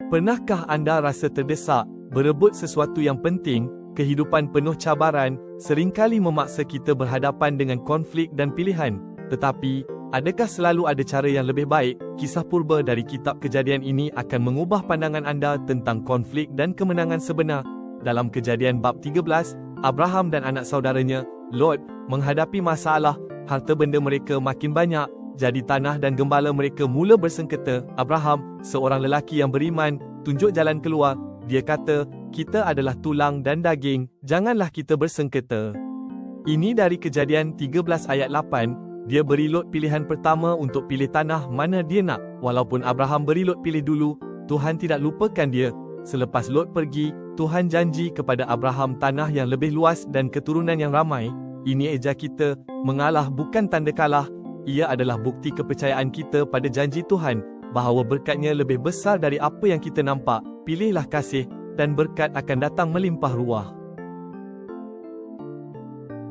Pernahkah anda rasa terdesak, berebut sesuatu yang penting? Kehidupan penuh cabaran seringkali memaksa kita berhadapan dengan konflik dan pilihan. Tetapi, adakah selalu ada cara yang lebih baik? Kisah purba dari kitab Kejadian ini akan mengubah pandangan anda tentang konflik dan kemenangan sebenar. Dalam Kejadian bab 13, Abraham dan anak saudaranya, Lot, menghadapi masalah. Harta benda mereka makin banyak, jadi tanah dan gembala mereka mula bersengketa. Abraham, seorang lelaki yang beriman, tunjuk jalan keluar. Dia kata, kita adalah tulang dan daging, janganlah kita bersengketa. Ini dari Kejadian 13 ayat 8. Dia beri Lot pilihan pertama untuk pilih tanah mana dia nak. Walaupun Abraham beri Lot pilih dulu, Tuhan tidak lupakan dia. Selepas Lot pergi, Tuhan janji kepada Abraham tanah yang lebih luas dan keturunan yang ramai. Ini eja kita, mengalah bukan tanda kalah. Ia adalah bukti kepercayaan kita pada janji Tuhan, bahawa berkatnya lebih besar dari apa yang kita nampak. Pilihlah kasih, dan berkat akan datang melimpah ruah.